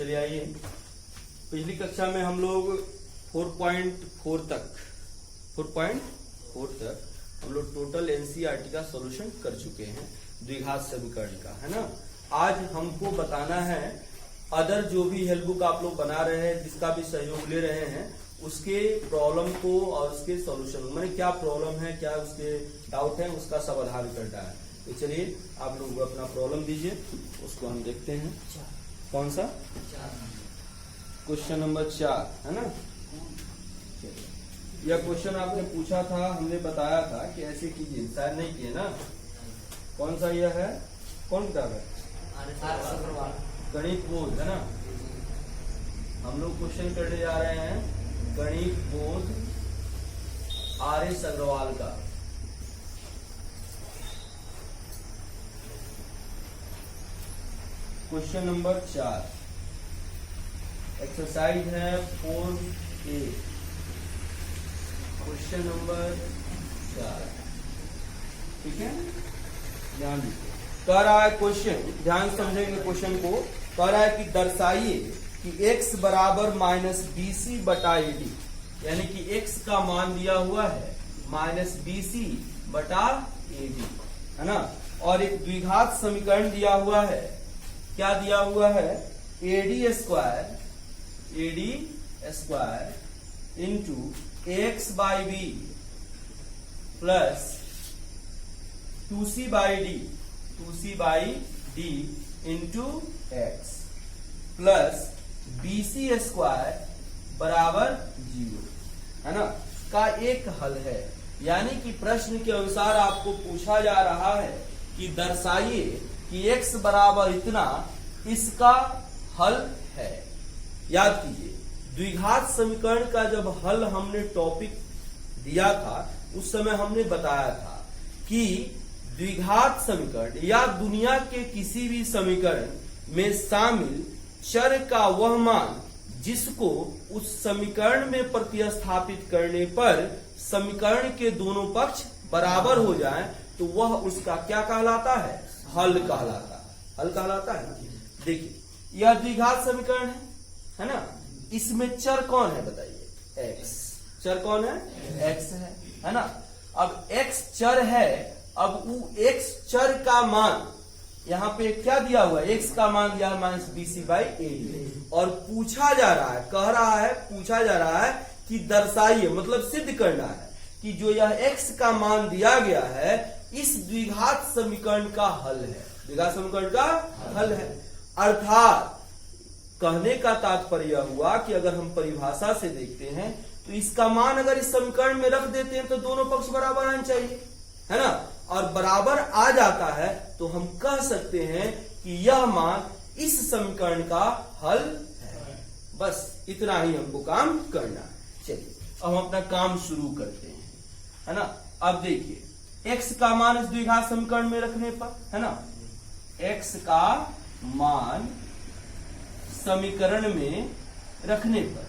चलिए आइए, पिछली कक्षा में हम लोग 4.4 तक हम लोग टोटल एनसीईआरटी का सॉल्यूशन कर चुके हैं द्विघात समीकरण का, है ना। आज हमको बताना है अदर जो भी हेल्प बुक आप लोग बना रहे हैं, जिसका भी सहयोग ले रहे हैं, उसके प्रॉब्लम को और उसके सॉल्यूशन, माने क्या प्रॉब्लम है, क्या उसके डाउट है, उसका समाधान करना है। तो चलिए आप लोग अपना प्रॉब्लम दीजिए, उसको हम देखते हैं। कौन सा? क्वेश्चन नंबर 4, है ना। यह क्वेश्चन आपने पूछा था, हमने बताया था कि ऐसे कीजिए, शायद नहीं किए ना। कौन सा यह है? कौन किताब है? गणित बोध, है ना। हम लोग क्वेश्चन करने जा रहे हैं गणित बोध RS अग्रवाल का। क्वेश्चन नंबर 4 एक्सरसाइज है 4A, क्वेश्चन नंबर 4, ठीक है। ध्यान दीजिए, कह रहा है क्वेश्चन, ध्यान समझेंगे क्वेश्चन को। कह रहा है कि दर्शाइए कि x बराबर -BC बटा AD, यानी कि x का मान दिया हुआ है -BC बटा AD, है ना। और एक द्विघात समीकरण दिया हुआ है, क्या दिया हुआ है? AD square into AX/B plus 2C/D into x plus BC square बराबर 0, है ना, का एक हल है। यानी कि प्रश्न के अनुसार आपको पूछा जा रहा है कि दर्शाइए कि x बराबर इतना, इसका हल है। याद कीजिए, द्विघात समीकरण का जब हल हमने टॉपिक दिया था, उस समय हमने बताया था कि द्विघात समीकरण या दुनिया के किसी भी समीकरण में शामिल चर का वह मान जिसको उस समीकरण में प्रतिस्थापित करने पर समीकरण के दोनों पक्ष बराबर हो जाएं, तो वह उसका क्या कहलाता है? हल कहलाता है। हल कहलाता है ना। देखिए, यह द्विघात समीकरण है ना। इसमें चर कौन है बताइए? x। चर कौन है? x है ना। अब x चर है, अब वो x चर का मान यहाँ पे क्या दिया हुआ है? x का मान दिया है -BC/AD, और पूछा जा रहा है, पूछा जा रहा है कि दर्शाइए, मतलब सिद्ध करना है कि जो यह x का मान दिया गया है, इस द्विघात समीकरण का हल है। द्विघात समीकरण का हल है, अर्थात कहने का तात्पर्य हुआ कि अगर हम परिभाषा से देखते हैं तो इसका मान अगर इस समीकरण में रख देते हैं तो दोनों पक्ष बराबर आने चाहिए, है ना। और बराबर आ जाता है तो हम कह सकते हैं कि यह मान इस समीकरण का हल है। बस इतना ही हमको काम करना है। चलिए अब हम अपना काम शुरू करते हैं, है ना। अब देखिए, x का मान इस द्विघात समीकरण में रखने पर, है ना, x का मान समीकरण में रखने पर,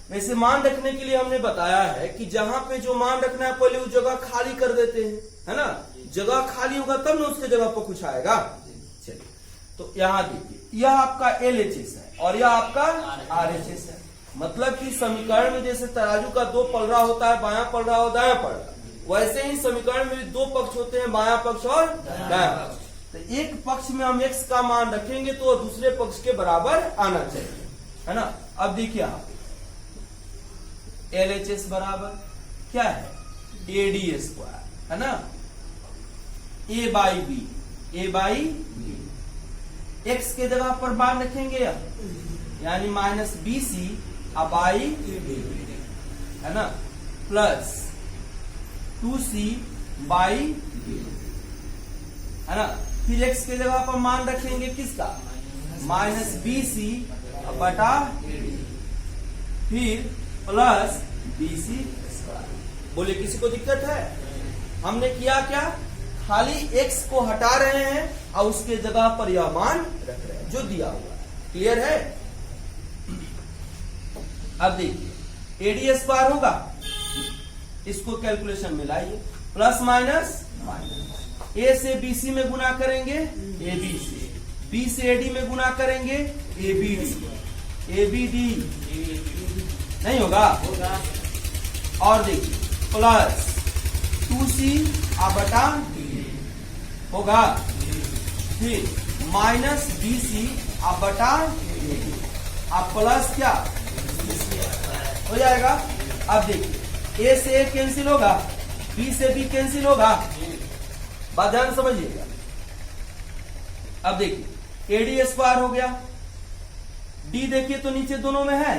वैसे मान रखने के लिए हमने बताया है कि जहां पे जो मान रखना है पहले उस जगह खाली कर देते हैं, है ना। जगह खाली होगा तब ना उसके जगह पर कुछ आएगा। चलिए, तो यहां देखिए, यह आपका LHS है और यह आपका RHS है। मतलब कि समीकरण में जैसे तराजू का 2 पलड़ा होता है, बायां पलड़ा और दायां पलड़ा, वैसे ही समीकरण में भी 2 पक्ष होते हैं, बायां पक्ष और दायां पक्ष। तो एक पक्ष में हम x का मान रखेंगे तो दूसरे पक्ष के बराबर आना चाहिए, है ना। अब देखिए यहाँ LHS बराबर क्या है? AD स्क्वायर, है ना, A/B x के जगह पर मान रखेंगे यानी -BC/AD, है ना, प्लस 2C/D, है ना। फिर x के जगह पर मान रखेंगे किसका? -BC बटा AD, फिर प्लस BC स्क्वायर। बोले किसी को दिक्कत है? हमने किया क्या? खाली x को हटा रहे हैं और उसके जगह पर यह मान रख रहे हैं जो दिया हुआ है। क्लियर है? अब देखिए, AD स्क्वायर होगा, इसको कैलकुलेशन में लाइए, प्लस माइनस माइनस, ए से बीसी में गुना करेंगे ए बी से, बी से एडी में गुना करेंगे A B D, A B D नहीं होगा। और देखिए प्लस 2c बटा होगा, फिर माइनस BC बटा अब प्लस क्या हो जाएगा। अब देखिए ए से ए कैंसिल होगा, बी से बी कैंसिल होगा, बात ध्यान समझिएगा। अब देखिए एडी स्क्वायर हो गया, डी देखिए तो नीचे दोनों में है,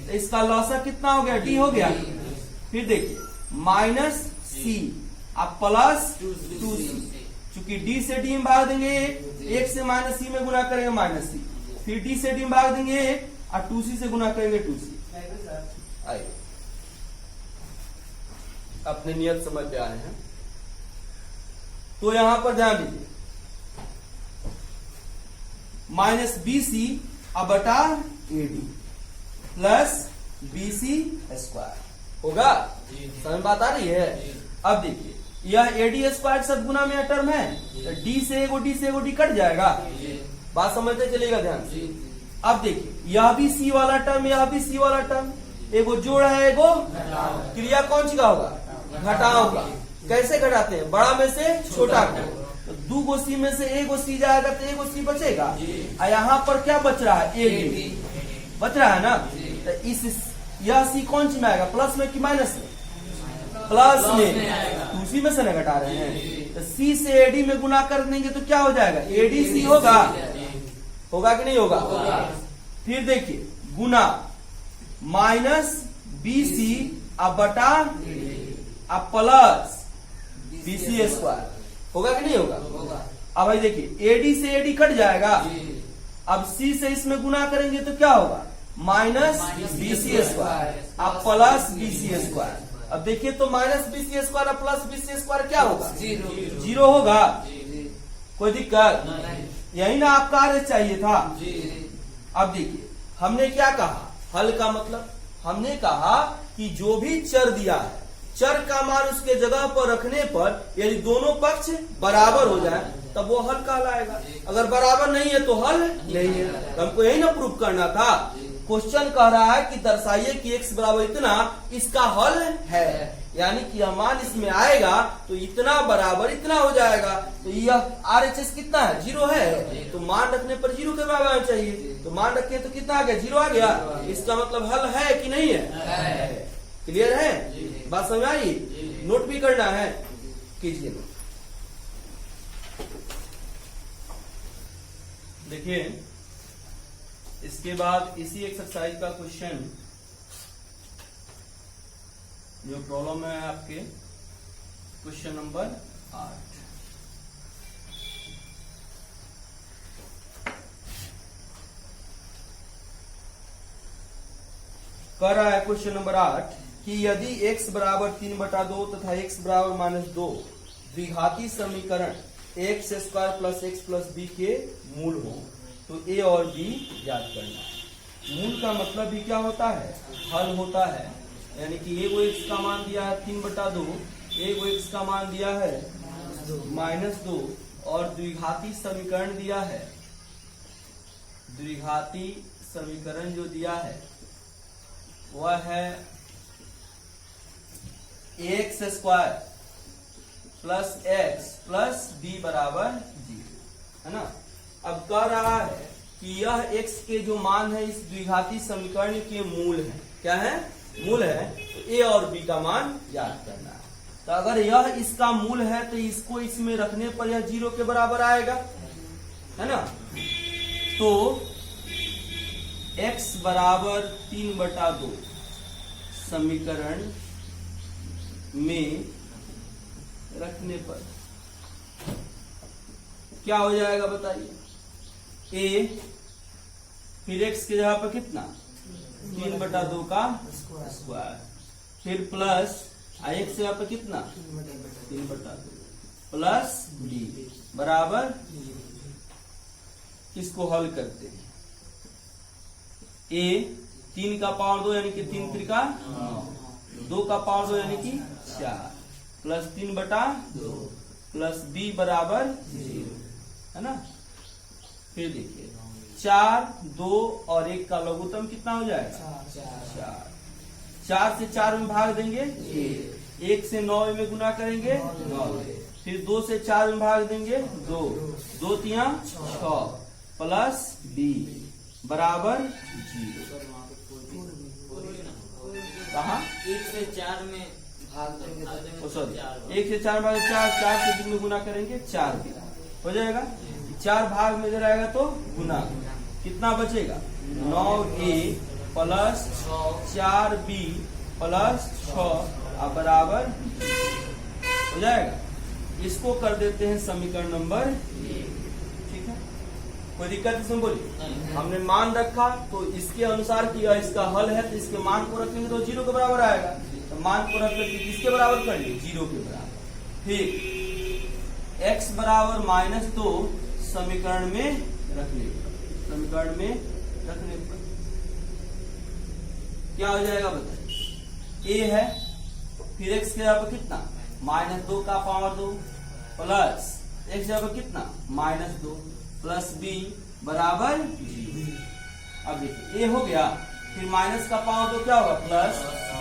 तो इसका लॉसा कितना हो गया, डी हो गया। फिर देखिए माइनस सी अब प्लस 2c, चूंकि डी से डी में भाग देंगे एक से माइनस सी में गुना करेंगे माइनस सी, फिर डी से डी में भाग देंगे एक और 2c से गुना करेंगे 2c। आइए अपने नियत समझ पे आए हैं, तो यहां पर ध्यान दीजिए माइनस BC बटा AD प्लस BC स्क्वायर होगा। समझ बात आ रही है। अब देखिए यह AD स्क्वायर सब गुना में टर्म है, तो D से एगो D कट जाएगा, बात समझते चलेगा ध्यान से। अब देखिए यह भी C वाला टर्म, यह भी C वाला टर्म, एगो जोड़ है एगो क्रिया कौन सी का होगा, घटाओ का। कैसे घटाते हैं, बड़ा में से छोटा को, तो 2 गो C में से एगो C जाएगा तो एगो C बचेगा, और यहाँ पर क्या बच रहा है, AD बच रहा है ना। तो इस यह C कौन सी में आएगा, प्लस में कि माइनस में, प्लस में, उसी में से न घटा रहे हैं। तो C से AD में गुना कर देंगे तो क्या हो जाएगा, ADC होगा, होगा कि नहीं होगा। फिर देखिए गुना माइनस BC बटा प्लस BC स्क्वायर होगा कि नहीं होगा। अब भाई देखिए AD से AD कट जाएगा, अब C से इसमें गुना करेंगे तो क्या होगा, माइनस BC स्क्वायर अब प्लस BC स्क्वायर। अब देखिए तो minus BC square plus BC square क्या होगा, जीरो होगा। कोई दिक्कत, यही ना आपका आर चाहिए था। अब देखिए हमने क्या कहा, हल का मतलब हमने कहा कि जो भी चर दिया है, चर का मान उसके जगह पर रखने पर यदि दोनों पक्ष बराबर हो जाए तब वो हल कहलाएगा। अगर बराबर नहीं है तो हल नहीं है। तो हमको यही ना प्रूव करना था। क्वेश्चन कह रहा है कि दर्शाइए कि x बराबर इतना, इसका हल है, यानी कि यह मान इसमें आएगा तो इतना बराबर इतना हो जाएगा। तो यह RHS कितना है, 0 है, तो मान रखने पर 0 के बराबर चाहिए, तो मान रखे तो कितना आ गया, 0 आ गया। इसका मतलब हल है कि नहीं है, क्लियर है, बात समझ आई। नोट भी करना है, कीजिए नोट। देखिए इसके बाद इसी एक्सरसाइज का क्वेश्चन जो प्रॉब्लम है आपके क्वेश्चन नंबर 8। कह रहा है क्वेश्चन नंबर 8 कि यदि x बराबर 3/2 तथा x बराबर -2 द्विघाती समीकरण x square plus x plus b के मूल हो तो a और b ज्ञात करना है। मूल का मतलब भी क्या होता है, हल होता है, यानी कि एगो x का मान दिया है 3/2, एगो x का मान दिया है -2 और द्विघाती समीकरण दिया है। द्विघाती समीकरण जो दिया है वह है x square plus x plus b बराबर 0, है ना। अब कह रहा है कि यह x के जो मान है इस द्विघाती समीकरण के मूल है, क्या है, मूल है, तो a और b का मान याद करना है। तो अगर यह इसका मूल है तो इसको इसमें रखने पर यह 0 के बराबर आएगा, है ना। तो x बराबर 3/2 समीकरण में रखने पर क्या हो जाएगा बताइए, a फिर x के जगह पर कितना 3/2 का स्क्वायर, फिर प्लस x के जगह पर कितना 3/2 प्लस b बराबर, इसको हल करते हैं। a 3 का पावर 2 यानी कि 3 त्रिका 9, 2 का पावर 2 यानी कि 4 प्लस 3/2 प्लस बी बराबर 0, है ना। फिर देखिए 4, 2 और 1 का लघुत्तम कितना हो जाएगा? 4। 4 से 4 में भाग देंगे 1 से 9 में गुना करेंगे 9, फिर 2 से 4 में भाग देंगे 2, 2 तिया 6 प्लस बी बराबर 0। कहाँ? 1 से 4 में भाग देंगे, सॉरी 1 से 4 भाग 4, 4 से 2 में गुना करेंगे 4 हो जाएगा। 4 भाग में इधर आएगा तो गुना, कितना बचेगा? 9a प्लस 4b प्लस 6 बराबर हो जाएगा। इसको कर देते हैं समीकरण नंबर 1। ठीक है, कोई दिक्कत इसमें? बोलिए। हमने मान रखा तो इसके अनुसार किया, इसका हल है तो इसके मान को रखेंगे तो 0 के बराबर आएगा। तो मान को रख करके किसके बराबर कर लिए? 0 के बराबर। फिर x बराबर -2 समीकरण में रखने पर, समीकरण में रखने पर क्या हो जाएगा बताइए? a है, फिर x के बराबर कितना? -2 का पावर 2 प्लस x के बराबर कितना? -2 प्लस b बराबर 0। अब देखिए a हो गया, फिर माइनस का पावर 2 क्या होगा? प्लस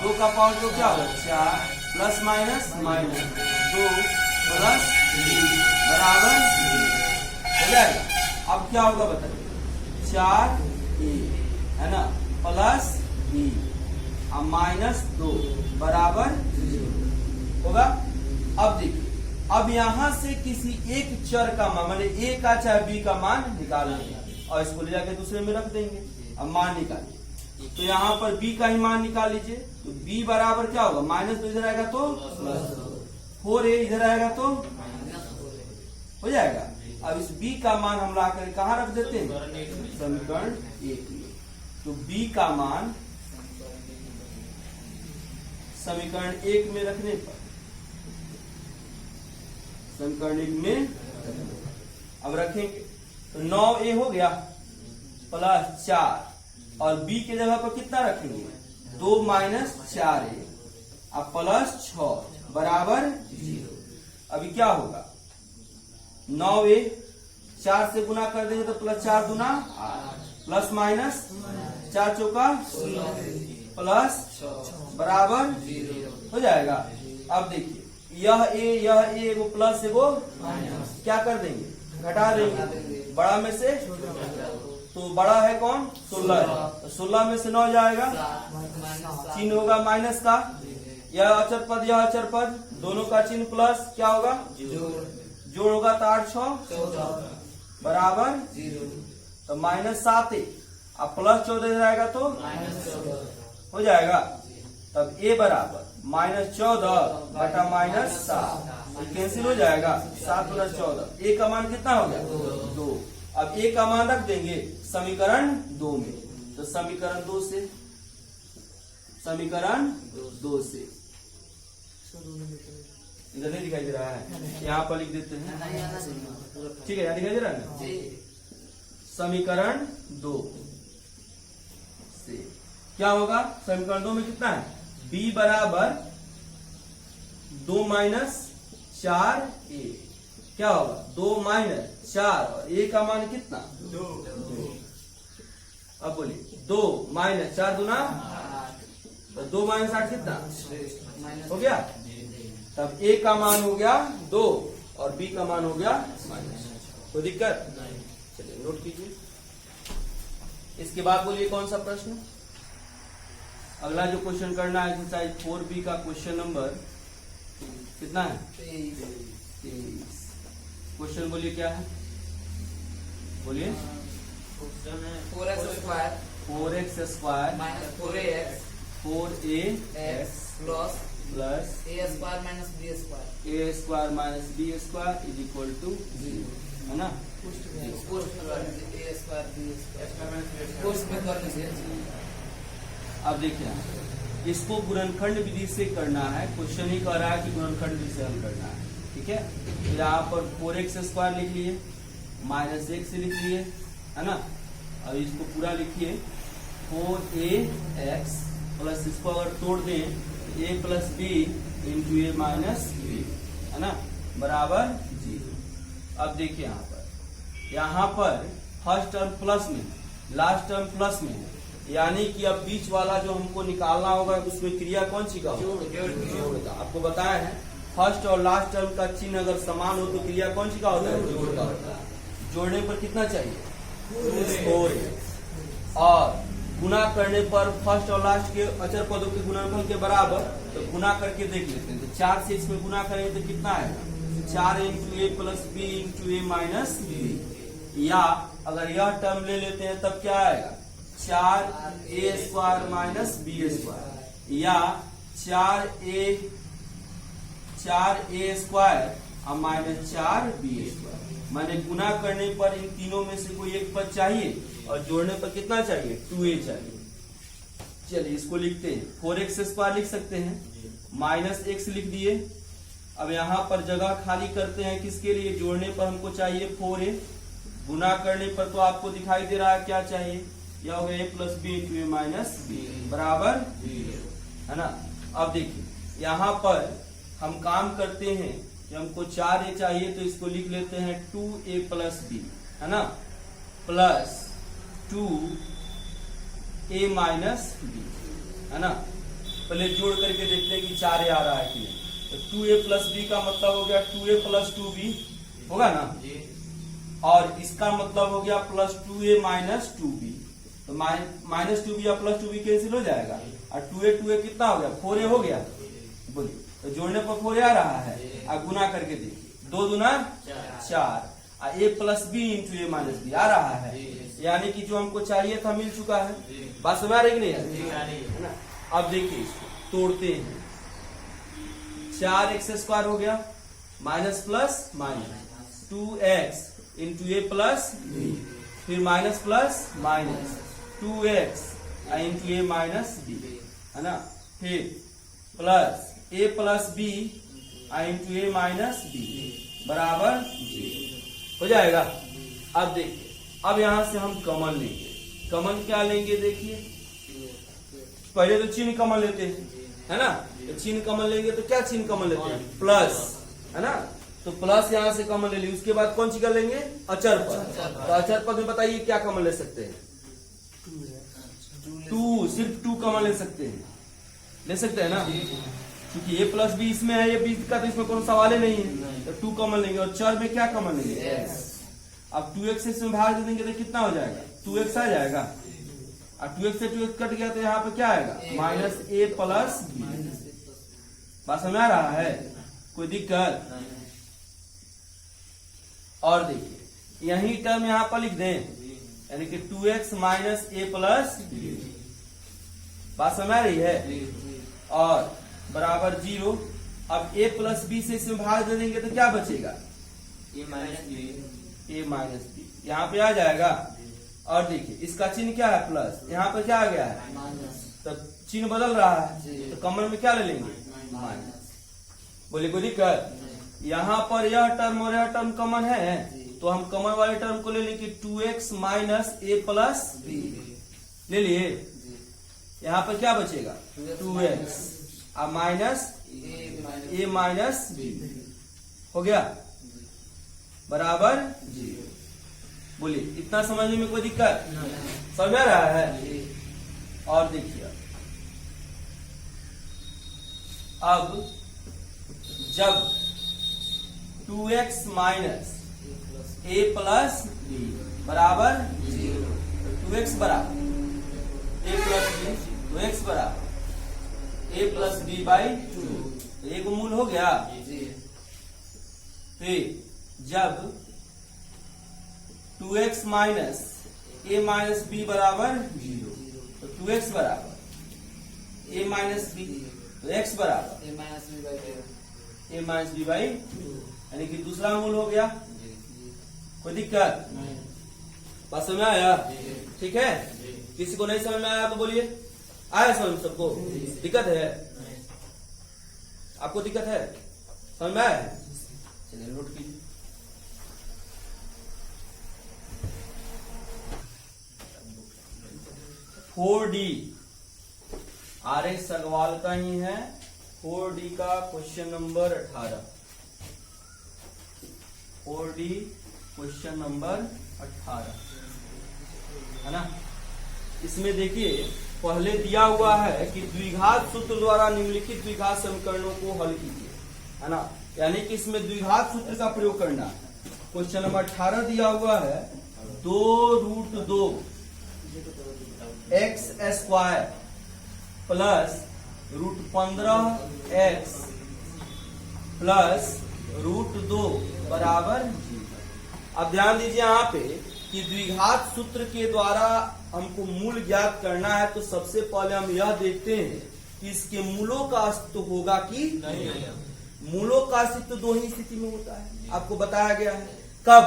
2 का पावर 2 क्या होगा? 4 प्लस माइनस -2 प्लस b बराबर 0 हो जाएगा। अब क्या होगा बताइए? 4a है ना प्लस b -2 बराबर 0 होगा। अब देखिए, अब यहां से किसी एक चर का मान, मतलब a का चाहे b का मान निकालेंगे और इसको ले जाकर दूसरे में रख देंगे। अब मान निकालिए तो यहाँ पर b का ही मान निकाल लीजिए। तो b बराबर क्या होगा? -2 इधर आएगा तो प्लस 4a इधर आएगा तो हो जाएगा। अब इस b का मान हम ला कर कहाँ रख देते हैं? समीकरण 1 में। तो b का मान समीकरण 1 में रखने पर, समीकरण 1 में अब रखेंगे तो 9a हो गया प्लस 4 और b के जगह पर कितना रखेंगे? 2 - 4a अब प्लस 6 बराबर 0। अभी क्या होगा? 9a 4 से गुना कर देंगे तो प्लस 4 दूना 8 प्लस माइनस 4 चौका 16 प्लस बराबर 0 हो जाएगा। अब देखिए यह a वो प्लस एगो क्या कर देंगे? घटा देंगे। बड़ा में से तो बड़ा है कौन? 16 है। 16 में से 9 जाएगा, चिन्ह होगा माइनस का। यह अचर पद, यह अचर पद, दोनों का चिन्ह प्लस क्या होगा? जोड़ होगा तो 8 6 बराबर 0। तो -7 अब प्लस 14 जाएगा तो हो जाएगा। तब a बराबर -14 बटा -7 कैंसिल हो जाएगा। 7 × 14 a का मान कितना हो गया? 2। अब a का मान रख देंगे समीकरण 2 में। तो समीकरण 2 से, समीकरण 2 से इधर नहीं दिखाई दे रहा है, यहाँ पर लिख देते हैं। ठीक है, यहाँ दिखाई दे रहा है ना? समीकरण 2 से क्या होगा? समीकरण 2 में कितना है? b बराबर 2 - 4a क्या होगा? 2 - 4 और a का मान कितना? 2। अब बोलिए 2 - 4 दूना 8 तो 2 - 8 कितना हो गया? तब a का मान हो गया 2 और b का मान हो गया -। कोई दिक्कत? चलिए नोट कीजिए। इसके बाद बोलिए कौन सा प्रश्न? अगला जो क्वेश्चन करना है एक्सरसाइज 4b का क्वेश्चन नंबर कितना है? 23। क्वेश्चन बोलिए क्या है? बोलिए। 4x square 4x square -4ax 4ax plus plus a square minus b square a square minus b square is equal to 0 है ना? अब देखिए इसको गुणनखंड विधि से करना है। क्वेश्चन ही कह रहा है कि गुणनखंड विधि से हल करना है। ठीक है, तो यहाँ पर 4x स्क्वायर लिख लिए, -x लिख लिए, है ना? अब इसको पूरा लिखिए 4ax प्लस, इसको अगर तोड़ दें a plus b into a minus b, है ना? बराबर 0। अब देखिए यहाँ पर फर्स्ट टर्म प्लस में, लास्ट टर्म प्लस में है, यानी कि अब बीच वाला जो हमको निकालना होगा उसमें क्रिया कौन सी का होगा? जोड़ का। आपको बताया है फर्स्ट और लास्ट टर्म का चिन्ह अगर समान हो तो क्रिया कौन सी का होता है? जोड़ का होता है। जोड़ने पर कितना चाहिए? 4x। और गुना करने पर फर्स्ट और लास्ट के अचर पदों के गुणनफल के बराबर, तो गुना करके देख लेते हैं। तो 4 से इसमें गुना करेंगे तो कितना आएगा? 4 into a plus B into A minus B. या अगर यह टर्म ले लेते हैं तब क्या आएगा? 4a² माइनस b², या 4a² और माइनस 4b²। मैंने गुना करने पर इन तीनों में से कोई एक पद चाहिए और जोड़ने पर कितना चाहिए? 2a चाहिए। चलिए इसको लिखते हैं। 4x² लिख सकते हैं, माइनस x लिख दिए। अब यहाँ पर जगह खाली करते हैं किसके लिए? जोड़ने पर हमको चाहिए 4a, गुना करने पर तो आपको दिखाई दे रहा है क्या चाहिए? यह हो गया a plus B into A minus B बराबर 0, है ना। अब देखिए यहाँ पर हम काम करते हैं कि हमको 4a चाहिए तो इसको लिख लेते हैं 2a प्लस बी, है ना, प्लस 2a माइनस बी, है ना। पहले जोड़ करके देखते हैं कि 4a आ रहा है कि नहीं। तो 2a प्लस बी का मतलब हो गया 2a प्लस 2b होगा ना, और इसका मतलब हो गया प्लस 2a माइनस 2b। तो माइनस 2b या प्लस 2b कैंसिल हो जाएगा, और 2a कितना हो गया? 4a हो गया। बोलिए, तो जोड़ने पर 4a आ रहा है, और गुना करके देखिए 2 दूना 4, और a plus B into A minus b आ रहा है, यानी कि जो हमको चाहिए था मिल चुका है। बात समझ आ रही कि नहीं है ना। अब देखिए इसको तोड़ते हैं। 4x² हो गया, minus plus minus 2x into a plus b, फिर minus plus minus 2x into ए माइनस बी, है ना, फिर plus a plus B into A minus B बराबर 0 हो जाएगा। अब देखिए, अब यहां से हम कॉमन लेंगे। कॉमन क्या लेंगे? देखिए पहले तो चिन्ह कॉमन लेते हैं, है ना। तो चिन्ह कॉमन लेंगे तो क्या चिन्ह कॉमन लेते हैं? प्लस, है ना। तो प्लस यहां से कॉमन ले ली, उसके बाद कौन सी कर लेंगे? अचर पद। तो अचर पद में बताइए क्या कॉमन ले सकते हैं? 2, सिर्फ 2 कॉमन ले सकते हैं, ले सकते हैं ना, क्योंकि a प्लस बी इसमें है, ये बी का तो इसमें कोई सवाल ही नहीं है। तो 2 कॉमन लेंगे, और चर में क्या कॉमन लेंगे? अब 2x से इसमें भाग दे देंगे तो कितना हो जाएगा? 2x आ जाएगा, और 2x से 2x कट गया तो यहाँ पे क्या आएगा? Minus a plus B. बात समझ आ रहा है? कोई दिक्कत? और देखिए यही टर्म यहाँ पर लिख दें, यानी कि 2x minus a plus B. बात समझ आ रही है? और बराबर 0। अब a प्लस बी से इसमें भाग दे देंगे तो क्या बचेगा? a माइनस बी यहाँ पे आ जाएगा। और देखिए इसका चिन्ह क्या है? प्लस, यहाँ पे क्या आ गया है? तो चिन्ह बदल रहा है, तो कॉमन में क्या ले लेंगे? माइनस। बोले कोई दिक्कत? यहाँ पर यह टर्म और यह टर्म कॉमन है, तो हम कॉमन वाले टर्म को ले लेंगे 2x minus a plus B ले लिए। यहाँ पर क्या बचेगा? 2x और माइनस a माइनस बी हो गया बराबर 0। बोलिए इतना समझने में कोई दिक्कत? समझ में आ रहा है? और देखिए अब जब 2x minus a plus B बराबर 0, तो 2x बराबर a प्लस बी, तो x बराबर a प्लस बी बाई 2, तो एक मूल हो गया। फिर जब 2x minus a minus B बराबर 0, तो 2x बराबर a माइनस बी, तो x बराबर a माइनस बी बाई 2, यानी कि दूसरा मूल हो गया। कोई दिक्कत? बात समझ में आया? ठीक है। किसी को नहीं समझ में आया तो बोलिए, आया समझ सबको? दिक्कत है? आपको दिक्कत है? समझ में आया? चलिए नोट कीजिए। (4D) RS. अग्रवाल का ही है। 4D का question number 18। 4D question number 18 है ना। इसमें देखिए पहले दिया हुआ है कि द्विघात सूत्र द्वारा निम्नलिखित द्विघात समीकरणों को हल कीजिए, है ना। यानी कि इसमें द्विघात सूत्र का प्रयोग करना है। क्वेश्चन नंबर 18 दिया हुआ है 2√2 x square plus √15 x plus √2 बराबर 0। अब ध्यान दीजिए यहाँ पे कि द्विघात सूत्र के द्वारा हमको मूल ज्ञात करना है, तो सबसे पहले हम यह देखते हैं कि इसके मूलों का अस्तित्व होगा कि नहीं। मूलों का अस्तित्व दो ही स्थिति में होता है, आपको बताया गया है। कब?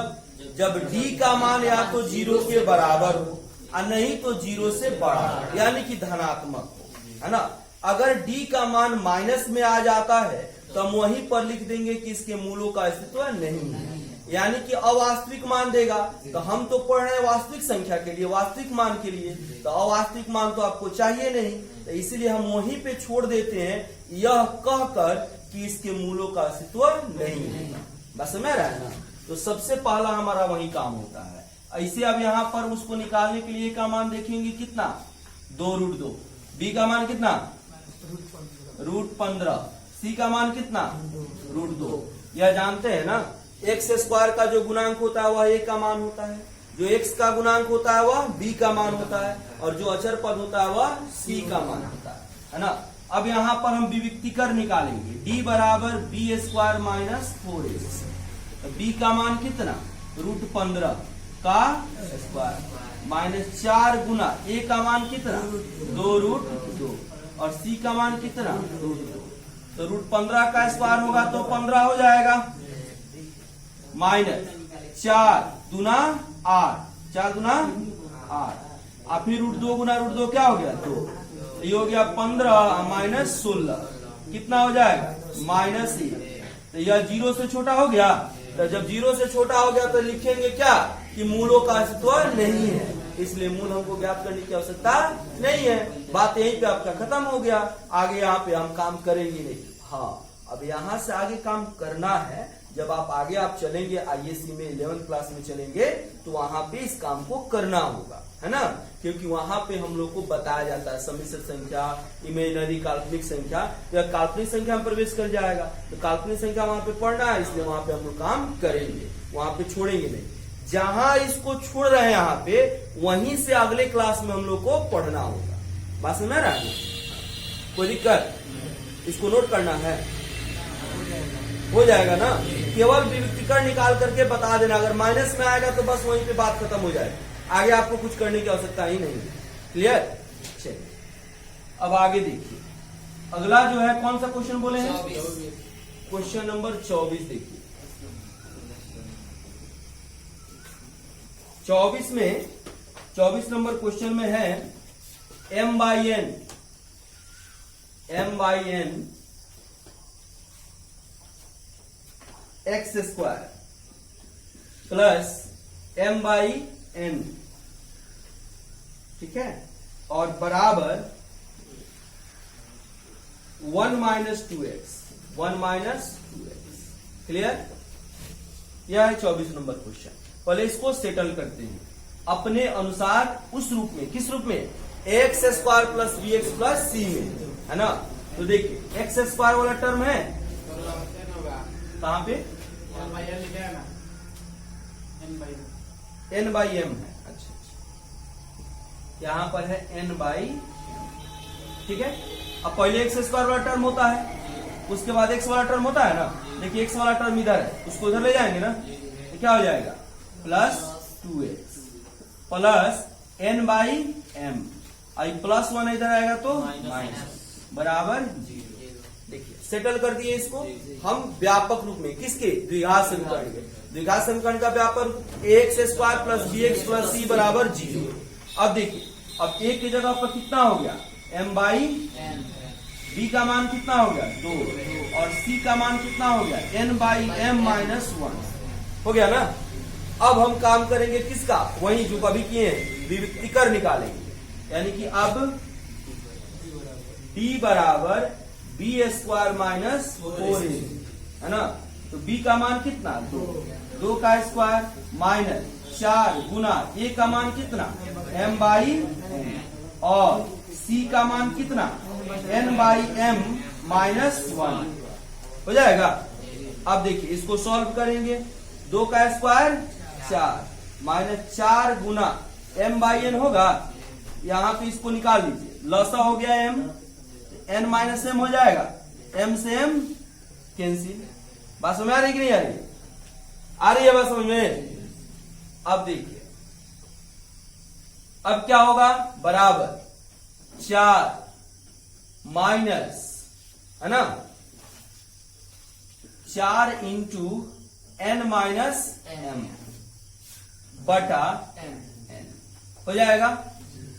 जब d का मान या तो 0 के बराबर हो और नहीं तो 0 से बड़ा हो, यानी कि धनात्मक हो, है ना। अगर d का मान माइनस में आ जाता है तो हम वहीं पर लिख देंगे कि इसके मूलों का अस्तित्व नहीं है, यानी कि अवास्तविक मान देगा। तो हम तो पढ़ रहे हैं वास्तविक संख्या के लिए, वास्तविक मान के लिए, तो अवास्तविक मान तो आपको चाहिए नहीं, तो इसीलिए हम वहीं पे छोड़ देते हैं यह कहकर कि इसके मूलों का अस्तित्व नहीं है। बस समझ रहे हैं ना। तो सबसे पहला हमारा वही काम होता है। ऐसे अब यहाँ पर उसको निकालने के लिए का मान देखेंगे कितना, 2√2। b का मान कितना, √15। c का मान कितना, √2। यह जानते हैं ना, x स्क्वायर का जो गुणांक होता है वह a का मान होता है, जो x का गुणांक होता है वह b का मान होता है, और जो अचर पद होता है वह c का मान होता है ना। अब यहाँ पर हम विविक्तीकर निकालेंगे, d बराबर b स्क्वायर माइनस 4ac। तो b का मान कितना, √15 का स्क्वायर माइनस 4 गुना a का मान कितना, 2√2, और c का मान कितना, √2। तो √15 का स्क्वायर होगा तो 15 हो जाएगा, माइनस 4 दूना 8, 4 दूना 8, और फिर √2 गुना √2 क्या हो गया, 2। ये हो गया 15 माइनस 16, कितना हो जाएगा, -1। तो यह 0 से छोटा हो गया। तो जब 0 से छोटा हो गया तो लिखेंगे क्या कि मूलों का अस्तित्व नहीं है, इसलिए मूल हमको ज्ञात करने की आवश्यकता नहीं है। बात यहीं पे आपका खत्म हो गया, आगे यहाँ पे हम काम करेंगे नहीं। हाँ, अब यहाँ से आगे काम करना है। जब आप आगे चलेंगे आईएससी में 11th क्लास में चलेंगे तो वहां पे इस काम को करना होगा, है ना। क्योंकि वहां पे हम लोग को बताया जाता है सम्मिश्र संख्या, इमेजिनरी काल्पनिक संख्या, या काल्पनिक संख्या में प्रवेश कर जाएगा तो काल्पनिक संख्या वहां पे पढ़ना है, इसलिए वहां पे हम लोग काम करेंगे, वहां पे छोड़ेंगे नहीं। जहां इसको छोड़ रहे हैं यहाँ पे, वहीं से अगले क्लास में हम लोग को पढ़ना होगा। बात समझ रहा है? कोई दिक्कत? इसको नोट करना है, हो जाएगा ना। केवल विविक्तीकरण निकाल करके बता देना, अगर माइनस में आएगा तो बस वहीं पे बात खत्म हो जाएगी, आगे आपको कुछ करने की आवश्यकता ही नहीं। क्लियर? चलिए अब आगे देखिए, अगला जो है कौन सा क्वेश्चन बोले हैं, क्वेश्चन नंबर 24 देखिए। 24 नंबर क्वेश्चन में है m/n x square plus m/n, ठीक है, और बराबर 1 - 2x। क्लियर? यह है 24 नंबर क्वेश्चन। पहले इसको सेटल करते हैं अपने अनुसार, उस रूप में। किस रूप में? X square plus b x plus c में, है ना। तो देखिए एक्स स्क्वायर वाला टर्म है कहां पे, n/m है। अच्छा, यहां पर है n/, ठीक है। अब पहले एक्स स्क्वायर वाला टर्म होता है, उसके बाद एक्स वाला टर्म होता है ना। देखिए एक्स वाला टर्म इधर है, उसको इधर ले जाएंगे ना, तो क्या हो जाएगा, प्लस 2x प्लस n/m, आई +1 इधर आएगा तो माइनस, बराबर 0। देखिए सेटल कर दिए इसको हम व्यापक रूप में, किसके, द्विघात समीकरण के। द्विघात समीकरण का व्यापक रूप x square plus b x plus c बराबर 0। अब देखिए, अब a की जगह पर कितना हो गया, m/n, b का मान कितना हो गया, 2, और c का मान कितना हो गया, n/m - 1 हो गया ना। अब हम काम करेंगे किसका, वही जो अभी किए हैं, विविक्तीकर निकालेंगे। यानी कि अब d बराबर b स्क्वायर माइनस 4ac, है ना। तो b का मान कितना, 2, 2 का स्क्वायर माइनस 4 गुना ए का मान कितना m बाई और c का मान कितना n बाई m माइनस 1 हो जाएगा। अब देखिए इसको सॉल्व करेंगे। 2 का square 4 minus 4 Guna m by n होगा। यहाँ पे इसको निकाल लीजिए, लसा हो गया m, n माइनस m हो जाएगा, m से m कैंसिल। बात समझ आ रही कि नहीं आ रही? आ रही है बात समझ में? अब देखिए अब क्या होगा, बराबर 4 माइनस है ना 4 इंटू n माइनस m बटा n हो जाएगा।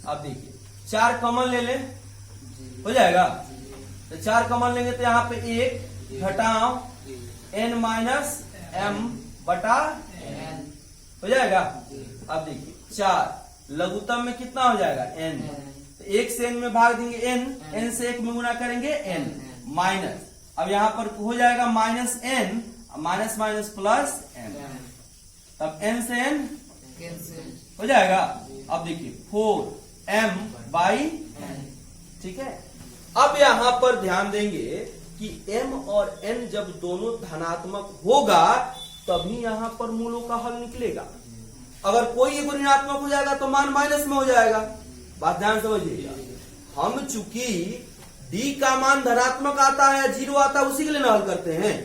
अब देखिए 4 कॉमन ले ले, हो जाएगा। तो 4 कॉमन लेंगे तो यहाँ पे 1 घटाओ n माइनस m बटा n हो जाएगा। अब देखिए 4 लघुत्तम में कितना हो जाएगा n, तो 1 से n में भाग देंगे n से 1 में गुना करेंगे n माइनस, अब यहाँ पर हो जाएगा minus n, minus minus plus n, तब n से n कैंसिल हो जाएगा। अब देखिए 4m बाई n, ठीक है। अब यहाँ पर ध्यान देंगे कि m और n जब दोनों धनात्मक होगा तभी यहाँ पर मूलों का हल निकलेगा। अगर कोई एक ऋणात्मक हो जाएगा तो मान माइनस में हो जाएगा। बात ध्यान समझिएगा। हम चूंकि d का मान धनात्मक आता है या 0 आता है उसी के लिए हल करते हैं,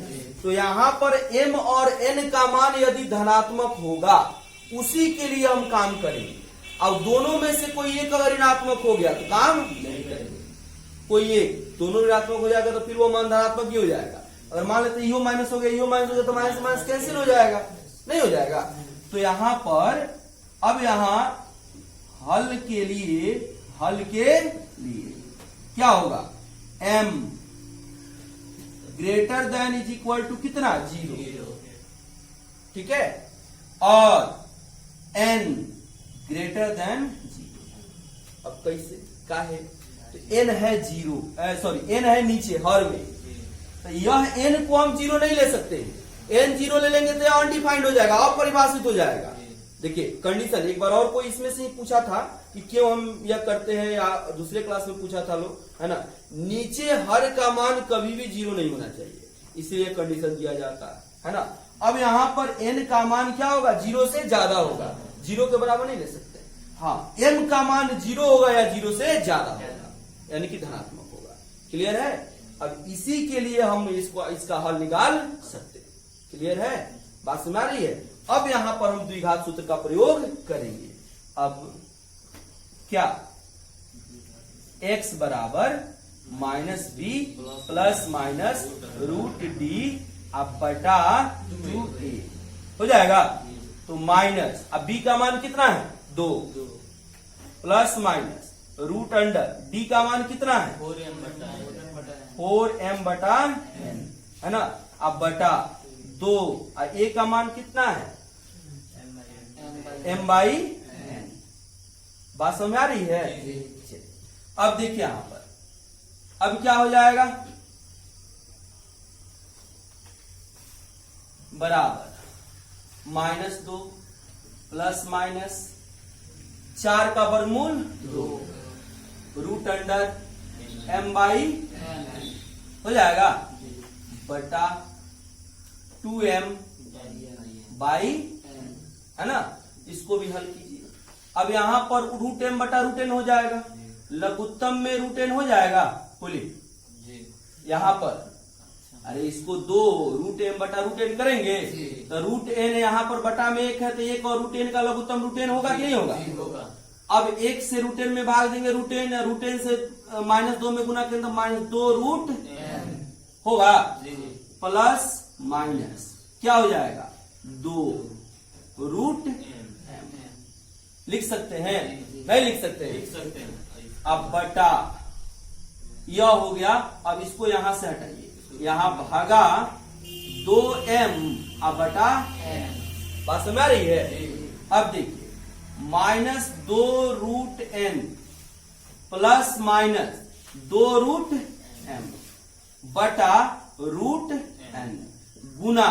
तो यहाँ पर m और n का मान यदि धनात्मक होगा उसी के लिए हम काम करेंगे। अब दोनों में से कोई एक अगर ऋणात्मक हो गया तो काम नहीं करेंगे। कोई एक दोनों ऋणात्मक हो जाएगा तो फिर वो मान धनात्मक ही हो जाएगा। अगर मान लेते यो माइनस हो गया, यो माइनस हो गया तो माइनस माइनस कैंसिल हो जाएगा, नहीं हो जाएगा। तो यहाँ पर अब यहाँ हल के लिए क्या होगा, m greater than is equal to कितना 0, ठीक है, और n ग्रेटर देन 0। अब कैसे का है, तो n है 0, सॉरी n है नीचे हर में, तो यह n को हम 0 नहीं ले सकते। n 0 ले लेंगे तो यह अनडिफाइंड हो जाएगा, अपरिभाषित हो जाएगा। देखिए कंडीशन एक बार और कोई इसमें से ही पूछा था कि क्यों हम यह करते हैं, या दूसरे क्लास में पूछा था लोग, है ना, नीचे हर का मान कभी भी 0 नहीं होना चाहिए, इसलिए कंडीशन दिया जाता है ना। अब यहाँ पर n का मान क्या होगा, 0 से ज्यादा होगा, 0 के बराबर नहीं ले सकते। हाँ, m का मान 0 होगा या 0 से ज्यादा होगा, यानी कि धनात्मक होगा। क्लियर है? अब इसी के लिए हम इसका हल निकाल सकते हैं। क्लियर है? बात सुना रही है? अब यहां पर हम द्विघात सूत्र का प्रयोग करेंगे। अब क्या, x बराबर minus B plus minus root D अब बटा 2a हो जाएगा। तो माइनस, अब b का मान कितना है 2, plus minus root under d का मान कितना है 4m बटा n, है ना। अब बटा 2, a का मान कितना है m बाई n। बात समझ आ रही है? अब देखिए यहां पर अब क्या हो जाएगा, बराबर -2 प्लस माइनस 4 का वर्गमूल 2 रूट अंडर m बाई हो जाएगा बटा 2m बाई, है ना। इसको भी हल कीजिए। अब यहां पर रूट m बटा रूट n हो जाएगा, लघुत्तम में रूट n हो जाएगा। बोलिए यहां पर, अरे इसको 2 रूट m बटा रूट n करेंगे तो रूट n यहाँ पर बटा में 1 है, तो 1 और रूट n का लघुत्तम रूट n होगा कि नहीं होगा? अब 1 से रूट n में भाग देंगे, रूट n से -2 में गुना करेंगे तो -2 रूट होगा, प्लस माइनस क्या हो जाएगा 2 रूट लिख सकते हैं, नहीं लिख सकते हैं? अब बटा यह हो गया। अब इसको यहां से हटाइए, यहां भागा 2m अब बटा n। बात समझ आ रही है? अब देखिए -2 root n plus minus 2 root m बटा रूट n गुना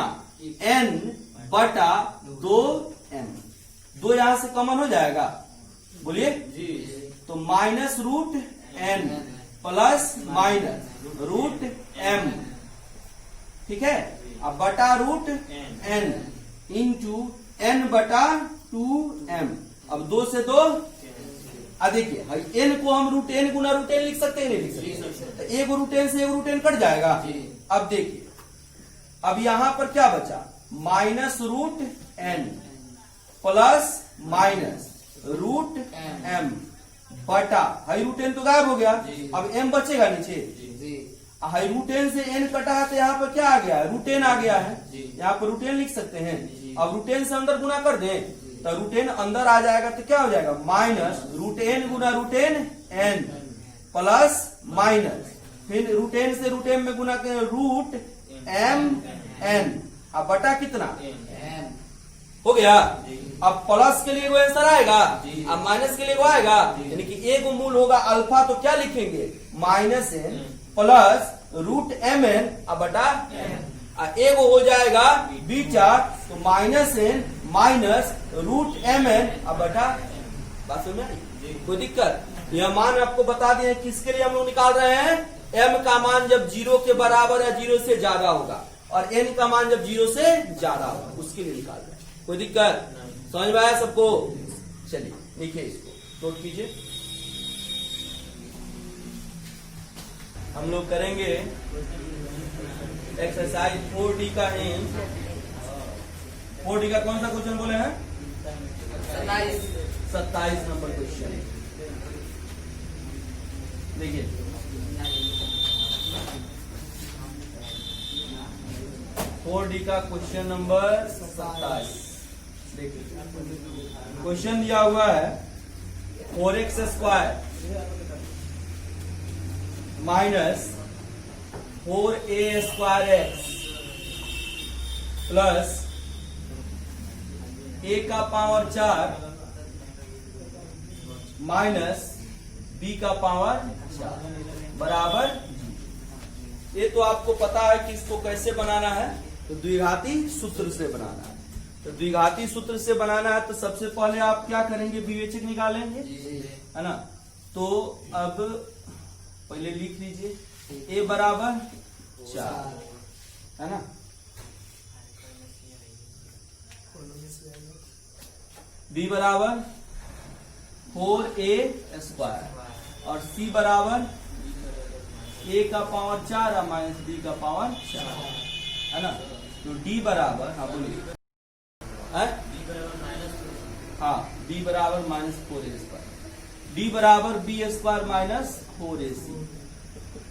n बटा 2m। 2 यहां से कॉमन हो जाएगा, बोलिए जी। तो minus root n plus minus root m, ठीक है। अब बटा रूट n इंटू n बटा 2m। अब 2 से 2, अब देखिए n को हम रूट n गुना रूट n लिख सकते हैं, नहीं लिख सकते? तो एक रूट n से एक रूट n कट जाएगा। अब देखिए, अब यहां पर क्या बचा, minus root n plus minus root m बटा हाई रूट n तो गायब हो गया, अब m बचेगा नीचे। हाई रूट n से n कटा है तो यहाँ पर क्या आ गया है, रूट n आ गया है, यहाँ पर रूट n लिख सकते हैं। अब रूट n से अंदर गुना कर दें तो रूट n अंदर आ जाएगा तो क्या हो जाएगा, माइनस रूट n गुना रूट n प्लस माइनस फिर रूट n से रूट m में गुना करें रूट m n, अब बटा कितना हो गया। अब प्लस के लिए वो आंसर आएगा, अब माइनस के लिए वो आएगा, यानी कि एक मूल होगा अल्फा, तो क्या लिखेंगे minus n plus root M N अब बटा एक हो जाएगा बीटा, तो minus n minus root M N अब बटा। बात समझ में आई? कोई दिक्कत? यह मान आपको बता दिए किसके लिए हम लोग निकाल रहे हैं, m का मान जब 0 के बराबर या 0 से ज्यादा होगा और n का मान जब 0 से ज्यादा होगा, उसके लिए निकाल रहे हैं। कोई दिक्कत? समझ में आया सबको? चलिए लिखिए, इसको नोट कीजिए। हम लोग करेंगे एक्सरसाइज 4D का एम। 4D का कौन सा क्वेश्चन बोले हैं, 27 नंबर क्वेश्चन। देखिए, फोर डी का क्वेश्चन नंबर 27। देखिए, क्वेश्चन दिया हुआ है 4x square minus 4a square x plus a का पावर 4 माइनस b का पावर 4 बराबर। ये तो आपको पता है कि इसको कैसे बनाना है, तो द्विघाती सूत्र से बनाना है। तो द्विघाती सूत्र से बनाना है तो सबसे पहले आप क्या करेंगे, विवेचक निकालेंगे, है ना। तो अब पहले लिख लीजिए a बराबर 4, है ना, b बराबर 4a स्क्वायर और c बराबर a का पावर 4 और माइनस b का पावर 4, है ना। तो d बराबर, हाँ बोलिए, हाँ b बराबर माइनस 4a स्क्वायर, d बराबर b स्क्वायर माइनस 4ac।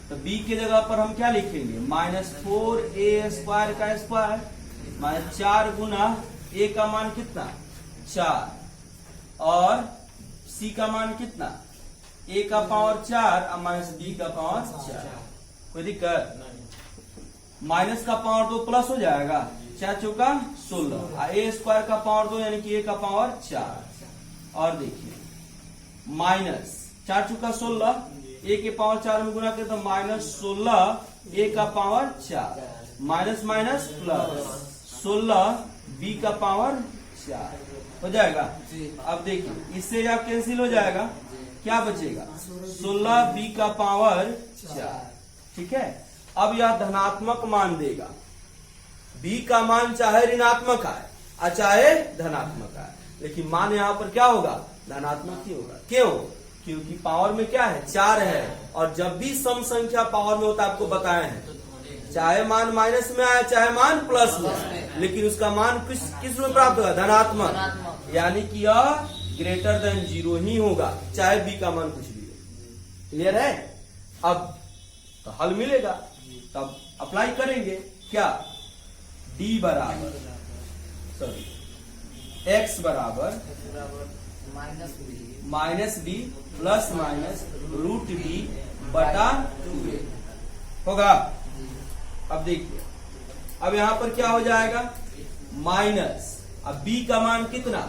तो b की जगह पर हम क्या लिखेंगे, माइनस 4a स्क्वायर का स्क्वायर माइनस 4 गुना a का मान कितना 4 और c का मान कितना a का पावर 4 और माइनस b का पावर 4। कोई दिक्कत? माइनस का पावर 2 प्लस हो जाएगा, 4 चौका 16, a स्क्वायर का पावर 2 यानी कि a का पावर 4। और देखिए माइनस 4 चौका 16, a के पावर 4 में गुना करें तो माइनस 16 a का power 4 minus minus plus 16 b का पावर 4 हो जाएगा। अब देखिए इससे यह कैंसिल हो जाएगा, क्या बचेगा 16 b का पावर 4, ठीक है। अब यह धनात्मक मान देगा, b का मान चाहे ऋणात्मक आए और चाहे धनात्मक आए, लेकिन मान यहाँ पर क्या होगा, धनात्मक ही होगा। क्यों? क्योंकि पावर में क्या है 4 है, और जब भी सम संख्या पावर में होता है आपको बताए हैं, चाहे मान माइनस में आए चाहे मान प्लस में, लेकिन उसका मान किस में प्राप्त होगा, धनात्मक, यानी कि यह ग्रेटर देन 0 ही होगा, चाहे b का मान कुछ भी हो। क्लियर है? अब तो हल मिलेगा, तब अप्लाई करेंगे क्या, d बराबर सॉरी x बराबर minus b plus minus root b बटा 2a होगा। अब देखिए, अब यहां पर क्या हो जाएगा, माइनस, अब b का मान कितना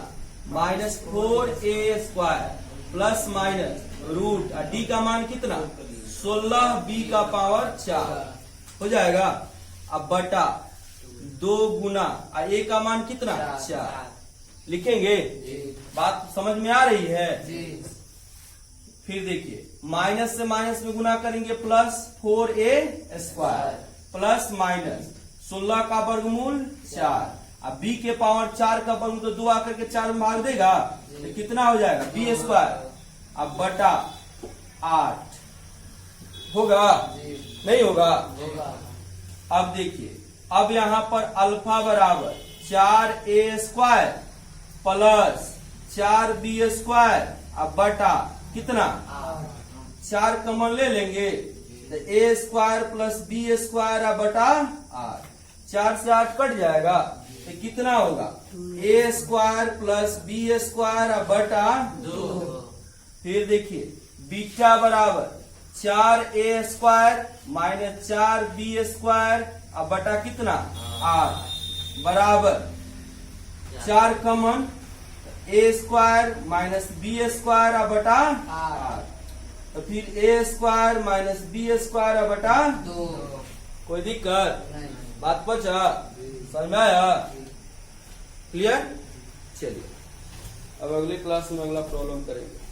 minus 4a square plus minus root, d का मान कितना 16 b का पावर 4 हो जाएगा। अब बटा 2 गुना ए का मान कितना 4 लिखेंगे। बात समझ में आ रही है। जी फिर देखिए माइनस से माइनस में गुना करेंगे plus 4a square plus minus 16 का वर्गमूल 4। अब b के पावर 4 का वर्गमूल तो 2 आकर के 4 में भाग देगा तो कितना हो जाएगा b स्क्वायर अब बटा 8 होगा नहीं होगा। अब देखिए अब यहाँ पर अल्फा बराबर 4a square plus 4b square अब बटा कितना 4 कॉमन ले लेंगे तो a square plus b square अब बटा 8 4 से 8 कट जाएगा तो कितना होगा a square plus b square अब बटा 2। फिर देखिए बीटा बराबर 4a square minus 4b square अब बटा कितना 8 बराबर 4 common a square minus b square अब बटा 8 तो फिर a square minus b square अब बटा 2। कोई दिक्कत बात पचा समझ में आया क्लियर। चलिए अब अगले क्लास में अगला प्रॉब्लम करेंगे।